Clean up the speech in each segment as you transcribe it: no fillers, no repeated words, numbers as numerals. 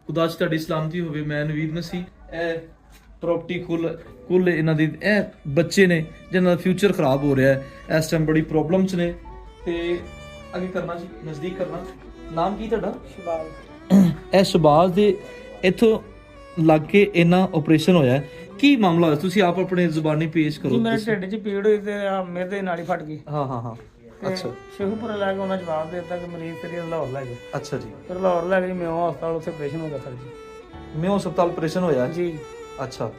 ਖੁਦਾ 'ਚ ਤੁਹਾਡੀ ਸਲਾਮਤੀ ਹੋਵੇ। ਮੈਂ ਨਵੀਦ ਮਸੀਹ। ਇਹ ਪ੍ਰੋਪਰਟੀ ਕੁੱਲ ਇਹਨਾਂ ਦੀ ਇਹ ਬੱਚੇ ਨੇ ਜਿਨ੍ਹਾਂ ਦਾ ਫਿਊਚਰ ਖਰਾਬ ਹੋ ਰਿਹਾ ਹੈ, ਇਸ ਟਾਈਮ ਬੜੀ ਪ੍ਰੋਬਲਮ 'ਚ ਨੇ। ਤੇ ਅੱਗੇ ਕਰਨਾ ਜੀ, ਨਜ਼ਦੀਕ ਕਰਨਾ। ਨਾਮ ਕੀ ਤੁਹਾਡਾ? ਸ਼ਬਾਜ਼। ਇਹ ਸ਼ਬਾਜ਼ ਦੇ ਇੱਥੋਂ ਲੱਗ ਕੇ ਇਹਨਾਂ ਆਪਰੇਸ਼ਨ ਹੋਇਆ। ਕੀ ਮਾਮਲਾ ਹੋਇਆ? ਤੁਸੀਂ ਆਪ ਆਪਣੇ ਜ਼ੁਬਾਨੀ ਪੇਸ਼ ਕਰੋ। ਜੀ ਮੇਰੇ ਢਿੱਡ 'ਚ ਪੀੜ ਹੋਈ ਤੇ ਮੇਰੇ ਨਾੜੀ ਫਟ ਗਈ। ਹਾਂ। ਅੱਛਾ। ਸ਼ੇਖੂਪੁਰ ਲੈ ਕੇ ਉਹਨਾਂ ਜਵਾਬ ਦੇ ਦਿੱਤਾ ਕਿ ਮਰੀਜ਼ ਤੇਰੀ ਲਾਹੌਰ ਲੈ ਗਏ। ਅੱਛਾ ਜੀ। ਫਿਰ ਲਾਹੌਰ ਲੈ ਕੇ ਮਿਓ ਹਸਪਤਾਲ, ਉੱਥੇ ਆਪਰੇਸ਼ਨ ਹੋ ਗਿਆ ਸਰ ਜੀ। ਮਿਓ ਹਸਪਤਾਲ ਆਪਰੇਸ਼ਨ ਹੋਇਆ ਜੀ। ਅੱਛਾ।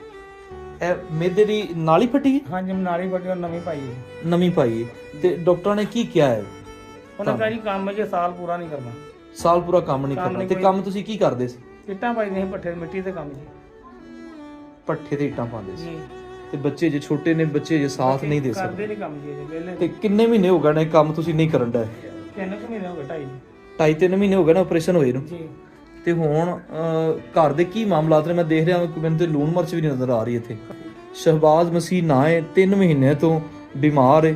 ਇਹ ਮੇਦੇ ਦੀ ਨਾਲੀ ਫਟੀ ਹੈ? ਹਾਂਜੀ, ਨਾੜੀ ਫਟੀ, ਨਵੀਂ ਪਾਈ ਹੈ। ਨਵੀਂ ਪਾਈ ਹੈ। ਤੇ ਡਾਕਟਰ ਨੇ ਕੀ ਕਿਹਾ ਹੈ? ਉਹਨੇ ਕਿਹਾ ਜੀ ਕੰਮ ਜੇ ਸਾਲ ਪੂਰਾ ਨਹੀਂ ਕਰਨਾ। ਸਾਲ ਪੂਰਾ ਕੰਮ ਨਹੀਂ ਕਰਨਾ। ਤੇ ਕੰਮ ਤੁਸੀਂ ਕੀ ਕਰਦੇ ਸੀ? ਇੱਟਾਂ ਪਾਈਆਂ ਸੀ ਪੱਠੇ, ਮਿੱਟੀ ਦੇ ਕੰਮ ਜੀ। ਪੱਠੇ ਤੇ ਇੱਟਾਂ ਪਾਉਂਦੇ ਸੀ। ਜੀ। ਤੇ ਬੱਚੇ ਜੇ ਛੋਟੇ ਨੇ, ਬੱਚੇ ਜੇ ਸਾਥ ਨਹੀਂ ਦੇ ਸਕਦੇ। ਕਰਦੇ ਨਹੀਂ ਕੰਮ ਜੀ ਵੇਲੇ। ਤੇ ਕਿੰਨੇ ਮਹੀਨੇ ਹੋ ਗਏ ਨੇ ਕੰਮ ਤੁਸੀਂ ਨਹੀਂ ਕਰਨ ਦਾ? 3 ਮਹੀਨੇ ਹੋ ਗਏ, 2.5 2.5-3 ਮਹੀਨੇ ਹੋ ਗਏ ਨਾ ਆਪਰੇਸ਼ਨ ਹੋਏ ਨੂੰ। ਜੀ। ਤੇ ਹੁਣ ਘਰ ਦੇ ਕੀ ਮਾਮਲਾਤ ਨੇ? ਮੈਂ ਦੇਖ ਰਿਹਾ ਮੈਨੂੰ ਤੇ ਲੂਣ ਮਿਰਚ ਵੀ ਨਹੀਂ ਨਜ਼ਰ ਆ ਰਹੀ ਇੱਥੇ। ਸ਼ਹਬਾਜ਼ ਮਸੀਹ ਨਾ ਹੈ, 3 ਮਹੀਨਿਆਂ ਤੋਂ ਬਿਮਾਰ ਹੈ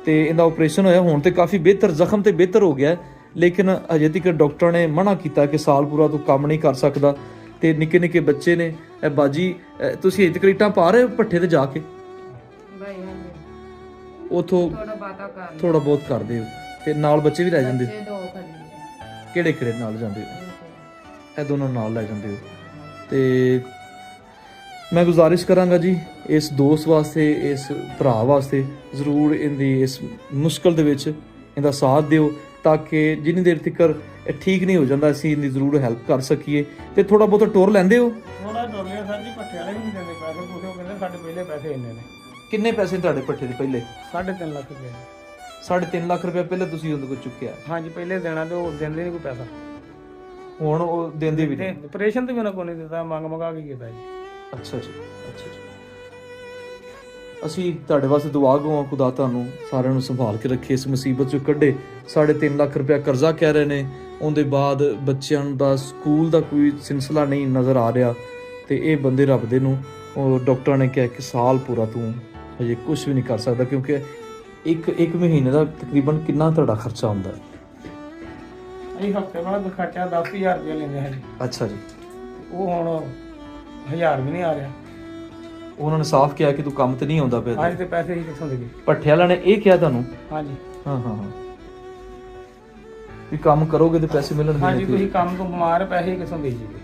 ਤੇ ਇਹਦਾ ਆਪਰੇਸ਼ਨ ਹੋਇਆ। ਹੁਣ ਤੇ ਕਾਫੀ ਬਿਹਤਰ, ਜ਼ਖਮ ਤੇ ਬਿਹਤਰ ਹੋ ਗਿਆ, ਲੇਕਿਨ ਅਜੇ ਤੱਕ ਡਾਕਟਰ ਨੇ ਮਨਾ ਕੀਤਾ ਕਿ ਸਾਲ ਪੂਰਾ ਤੂੰ ਕੰਮ ਨਹੀਂ ਕਰ ਸਕਦਾ। ਤੇ ਨਿੱਕੇ ਨਿੱਕੇ ਬੱਚੇ ਨੇ। ਇਹ ਬਾਜੀ ਤੁਸੀਂ ਅਜੇ ਤੱਕ ਇੱਟਾਂ ਪਾ ਰਹੇ ਹੋ ਪੱਠੇ ਤੇ ਜਾ ਕੇ? ਉਥੋਂ ਥੋੜਾ ਬਹੁਤ ਕਰਦੇ ਹੋ ਤੇ ਨਾਲ ਬੱਚੇ ਵੀ ਲੈ ਜਾਂਦੇ ਹੋ? ਕਿਹੜੇ ਕਿਹੜੇ ਨਾਲ ਜਾਂਦੇ ਹੋ? ਇਹ ਦੋਨੋਂ ਨਾਲ ਲੈ ਜਾਂਦੇ ਹੋ। ਤੇ ਮੈਂ ਗੁਜ਼ਾਰਿਸ਼ ਕਰਾਂਗਾ ਜੀ ਇਸ ਦੋਸਤ ਵਾਸਤੇ, ਇਸ ਭਰਾ ਵਾਸਤੇ, ਜ਼ਰੂਰ ਇਹਦੀ ਇਸ ਮੁਸ਼ਕਲ ਦੇ ਵਿੱਚ ਇਹਦਾ ਸਾਥ ਦਿਓ ਤਾਂ ਕਿ ਜਿੰਨੀ ਦੇਰ ਤੱਕ ਇਹ ਠੀਕ ਨਹੀਂ ਹੋ ਜਾਂਦਾ ਅਸੀਂ ਇਹਦੀ ਜ਼ਰੂਰ ਹੈਲਪ ਕਰ ਸਕੀਏ। ਤੇ ਥੋੜਾ ਬਹੁਤ ਟੋਰ ਲੈਂਦੇ ਹੋ? ਥੋੜਾ ਟੋਰ ਲਿਆ ਸਰ ਜੀ। ਪੱਠੇ ਵਾਲੇ ਵੀ ਨਹੀਂ ਦਿੰਦੇ ਪੈਸੇ ਪੂਸੇ। ਉਹ ਕਹਿੰਦੇ ਸਾਡੇ ਪਹਿਲੇ ਪੈਸੇ ਇੰਨੇ ਨੇ। ਕਿੰਨੇ ਪੈਸੇ ਤੁਹਾਡੇ ਪੱਠੇ ਦੇ ਪਹਿਲੇ? 3.5 ਲੱਖ ਰੁਪਏ। 3.5 ਲੱਖ ਰੁਪਏ ਪਹਿਲੇ ਤੁਸੀਂ ਉਹਦੇ ਕੋਲ ਚੁੱਕਿਆ? ਹਾਂਜੀ, ਪਹਿਲੇ ਦੇਣਾ ਤੇ ਉਹ ਦਿੰਦੇ ਨਹੀਂ ਕੋਈ ਪੈਸਾ। ਹੁਣ ਉਹ ਦਿੰਦੇ ਵੀ ਨਹੀਂ? ਆਪਰੇਸ਼ਨ ਤੇ ਵੀ ਉਹਨਾਂ ਕੋਲ ਨਹੀਂ ਦਿੱਤਾ, ਮੰਗਾ ਕੇ ਕੀਤਾ ਜੀ। ਅੱਛਾ ਜੀ। ਅਸੀਂ ਤੁਹਾਡੇ ਵਾਸਤੇ ਦੁਆ ਗੋ ਹਾਂ, ਖੁਦਾ ਤੁਹਾਨੂੰ ਸਾਰਿਆਂ ਨੂੰ ਸੰਭਾਲ ਕੇ ਰੱਖੇ, ਇਸ ਮੁਸੀਬਤ ਚੋਂ ਕੱਢੇ। 3.5 ਲੱਖ ਰੁਪਇਆ ਕਰਜ਼ਾ ਕਹਿ ਰਹੇ ਨੇ। ਉਹਦੇ ਬਾਅਦ ਬੱਚਿਆਂ ਦਾ ਸਕੂਲ ਦਾ ਕੋਈ ਸਿਲਸਿਲਾ ਨਹੀਂ ਨਜ਼ਰ ਆ ਰਿਹਾ। ਤੇ ਇਹ ਬੰਦੇ ਰੱਬ ਦੇ ਨੂੰ, ਉਹ ਡਾਕਟਰ ਨੇ ਕਿਹਾ ਕਿ ਸਾਲ ਪੂਰਾ ਤੂੰ ਹਜੇ ਕੁਝ ਵੀ ਨਹੀਂ ਕਰ ਸਕਦਾ, ਕਿਉਂਕਿ ਇੱਕ ਮਹੀਨੇ ਦਾ ਤਕਰੀਬਨ ਕਿੰਨਾ ਤੁਹਾਡਾ ਖਰਚਾ ਹੁੰਦਾ ਹੈ? ਅਸੀਂ ਹਫਤੇ ਬਾਅਦ ਖਰਚਾ 10,000 ਰੁਪਏ ਲੈਂਦੇ ਹਾਂ ਜੀ। ਅੱਛਾ ਜੀ। ਉਹ ਹੁਣ 1000 ਵੀ ਨਹੀਂ ਆ ਰਿਹਾ। ਉਹਨਾਂ ਨੇ ਸਾਫ਼ ਕਿਹਾ ਕਿ ਤੂੰ ਕੰਮ ਤੇ ਨਹੀਂ ਆਉਂਦਾ ਪਿਆ। ਅੱਜ ਤੇ ਪੈਸੇ ਹੀ ਕਿੱਥੋਂ ਦੇਗੇ? ਭੱਠੇ ਵਾਲਿਆਂ ਨੇ ਇਹ ਕਿਹਾ ਤੁਹਾਨੂੰ? ਹਾਂਜੀ। ਹਾਂ ਵੀ ਕੰਮ ਕਰੋਗੇ ਤੇ ਪੈਸੇ ਮਿਲਣਗੇ। ਹਾਂਜੀ, ਤੁਸੀਂ ਕੰਮ ਤੋਂ ਬਿਮਾਰ, ਪੈਸੇ ਕਿੱਥੋਂ ਦੇ ਜੀਗੇ?